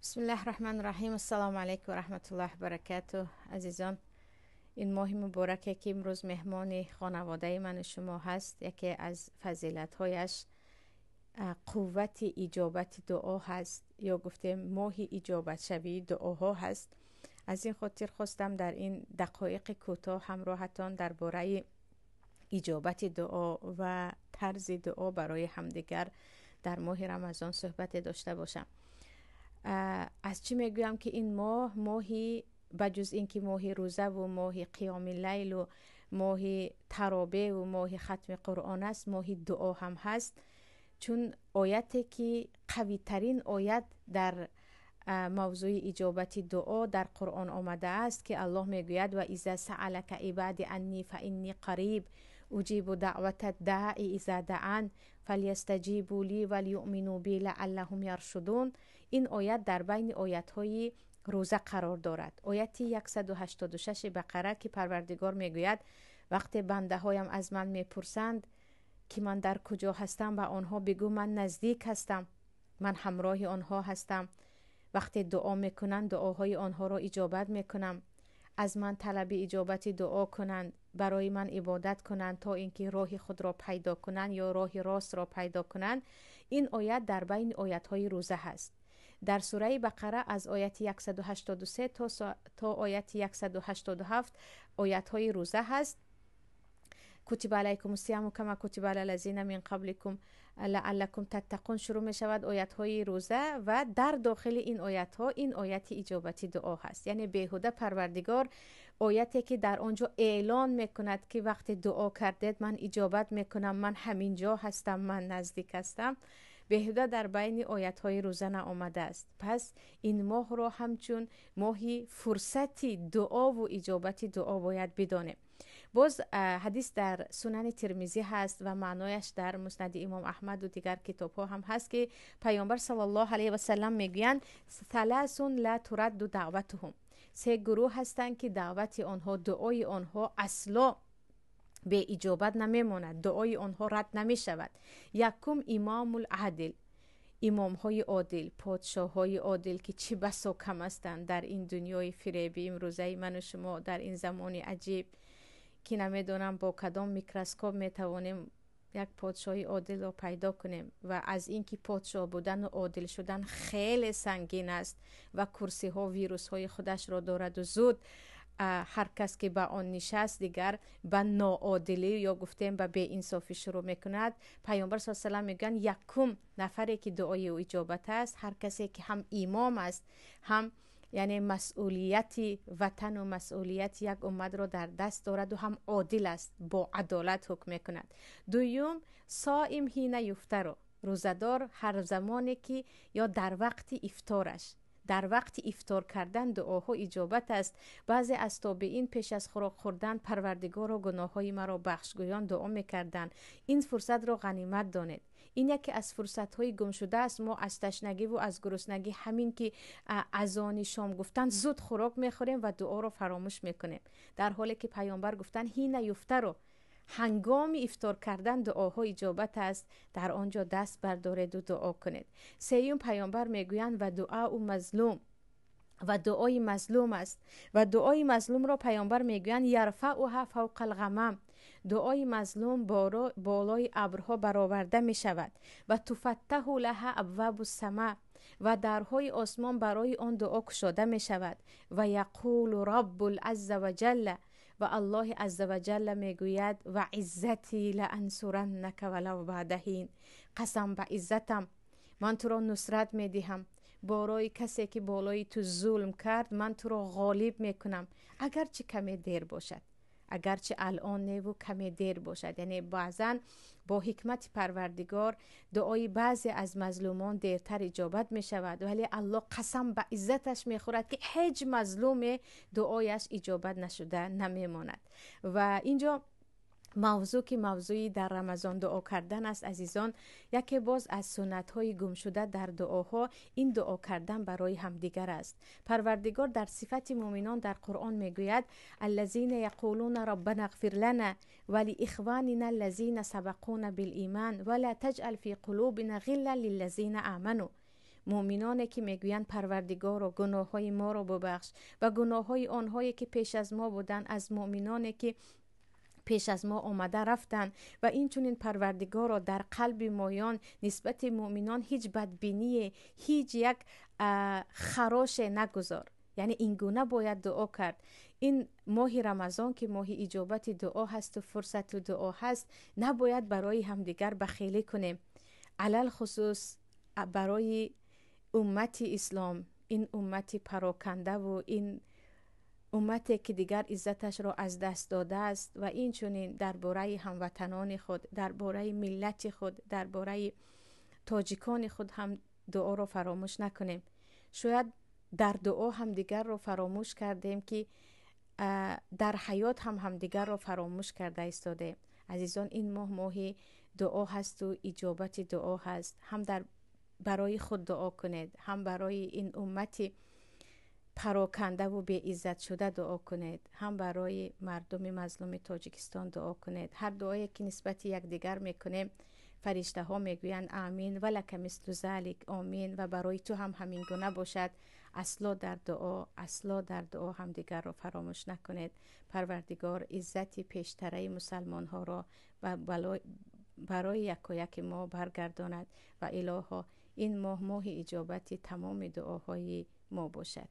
بسم الله الرحمن الرحیم. السلام علیکم و رحمت الله و برکاته. عزیزان، این ماه مبارک که امروز مهمان خانواده من و شما هست، یکی از فضیلت هایش قوت اجابت دعا هست، یا گفته ماه اجابت شوی دعاها هست. از این خاطر خواستم در این دقایق کوتاه همراهتان درباره اجابت دعا و طرز دعا برای همدیگر در ماه رمضان صحبت داشته باشم. از چی میگویم که این ماهی بجز این که ماه روزه و ماه قیام اللیل و ماه ترابه و ماه ختم قرآن است، ماه دعا هم هست. چون آیتی که قوی ترین آیت در موضوع اجابت دعا در قرآن آمده است که الله میگوید و اذا سألك عبادی انی فانی قریب اجیب دعوت الداعی اذا دعان فلیستجیبوا لی ولیؤمنوا بی لعلهم یرشدون. این آیت در بین آیت‌های روزه قرار دارد. آیت 186 بقره که پروردگار میگوید وقتی بنده هایم از من میپرسند که من در کجا هستم و آنها بگو من نزدیک هستم، من همراه آنها هستم. وقتی دعا میکنند دعاهای آنها را اجابت میکنم. از من طلب اجابت دعا کنند، برای من عبادت کنند تا اینکه راه خود را پیدا کنند یا راه راست را پیدا کنند. این آیت در بین آیت‌های روزه هست. در سوره بقره از آیت 183 تا آیت 187 آیت‌های روزه هست. کتب علیکم الصیام کما کتب علی الذین من قبلکم لعلکم تتقون شروع می شود آیت های روزه، و در داخل این آیت ها این آیت اجابت دعا هست. یعنی بیهوده پروردگار آیتی که در آنجا اعلان می کند که وقتی دعا کردید من اجابت می کنم، من همینجا هستم، من نزدیک هستم، بیهوده در بین آیت های روزه آمده است. پس این ماه را همچون ماهی فرصتی دعا و اجابت دعا باید بدانیم. باز حدیث در سنن ترمذی هست و معنایش در مسند امام احمد و دیگر کتاب ها هم هست که پیامبر صلی الله علیه و سلم میگویند ثلاث لا ترد دعوتهم، سه گروه هستند که دعوت آنها، دعای آنها اصلا به اجابت نمیماند، دعای آنها رد نمی شود. یکم امام العادل، امام های عادل، پادشاه های عادل که چه بسا کم هستند در این دنیای فریبی امروزه من و شما، در این زمان عجیب که نمیدونم با کدام میکروسکوپ میتوانیم یک پادشاهی عادل رو پیدا کنیم. و از اینکه پادشاه بودن و عادل شدن خیلی سنگین است و کرسی ها ویروس های خودش را دارد و زود هر کس که به آن نشست دیگر به ناعادلی یا گفتیم به بی انصافی شروع میکند. پیامبر صلی الله علیه و سلم میگن یکم نفری که دعای او اجابت است هر کسی که هم امام است، هم یعنی مسئولیت وطن و مسئولیت یک امت را در دست دارد و هم عادل است، با عدالت حکم میکند. دوم صائم حین یفطر، روزدار هر زمانی که یا در وقت افطارش، در وقت افطار کردن دعاها اجابت است. بعضی از تابعین پیش از خوراک خوردن پروردگار و گناههای مرا بخشگویان دعا میکردند. این فرصت را غنیمت دانید. این یکی از فرصت‌های گم شده است. ما از تشنگی و از گرسنگی همین که اذان شام گفتن زود خوراک میخوریم و دعا را فراموش میکنیم، در حالی که پیامبر گفتن حین یفطر، هنگام افطار کردن دعاها اجابت است، در آنجا دست بردارید و دعا کنید. سوم پیامبر میگویند و دعا و مظلوم، و دعای مظلوم است، و دعای مظلوم را پیامبر میگویند یرفعها فوق الغمام، دعای مظلوم بالای ابرها برآورده می شود و تفتح لها ابواب السماء، و درهای آسمان برای آن دعا گشاده می شود. و یقول رب العز و جل، و الله عز و جل میگوید و عزتی لانصرنک ولو بعد حین، قسم به عزتم من تو را نصرت میدهم، برای کسی که بالای تو ظلم کرد من تو را غالب میکنم، اگرچه کمی دیر باشد، اگرچه الان نه و کمی دیر باشد. یعنی بعضا با حکمت پروردگار دعای بعضی از مظلومان دیرتر اجابت می شود، ولی الله قسم به عزتش می خورد که هیچ مظلوم دعایش اجابت نشده نمیماند. و اینجا موضوع که موضوعی در رمضان دعا کردن است عزیزان، یکی باز از سنت های گم شده در دعاها این دعا کردن برای همدیگر است. پروردگار در صفت مؤمنان در قرآن میگوید الذین یقولون ربنا اغفر لنا ولاخواننا الذین سبقونا بالایمان ولا تجعل فی قلوبنا غلا للذین آمنوا. مؤمنانی که میگویند پروردگار و گناههای ما را ببخش و گناههای آنهایی که پیش از ما بودند، از مؤمنانی که پیش از ما آمده رفتن، و این چون این پروردگار را در قلب مایان نسبت مؤمنان هیچ بدبینی، هیچ یک خراش نگذار. یعنی این گونه باید دعا کرد. این ماه رمضان که ماه اجابت دعا هست و فرصت دعا هست، نباید برای همدیگر بخیلی کنیم، علل خصوص برای امت اسلام، این امت پراکنده و این امتی که دیگر عزتش را از دست داده است، و این چونین درباره هموطنان خود، درباره ملت خود، درباره تاجیکان خود هم دعا را فراموش نکنیم. شاید در دعا هم دیگر را فراموش کردیم که در حیات هم دیگر را فراموش کرده ایستاده. عزیزان، این ماه دعا هست و اجابت دعا هست. هم برای خود دعا کنید، هم برای این امت پراکنده و بی عزت شده دعا کنید، هم برای مردم مظلوم تاجیکستان دعا کنید. هر دعایی که نسبت یک دیگر میکنیم، فرشته ها میگویند آمین و لک مثل ذلک، آمین، و برای تو هم همین گونه باشد. اصلا در دعا هم دیگر را فراموش نکنید. پروردگار عزت پیشتره مسلمان ها را و برای یک ما برگرداند و الها این ماه اجابت تمام دعاهای ما باشد.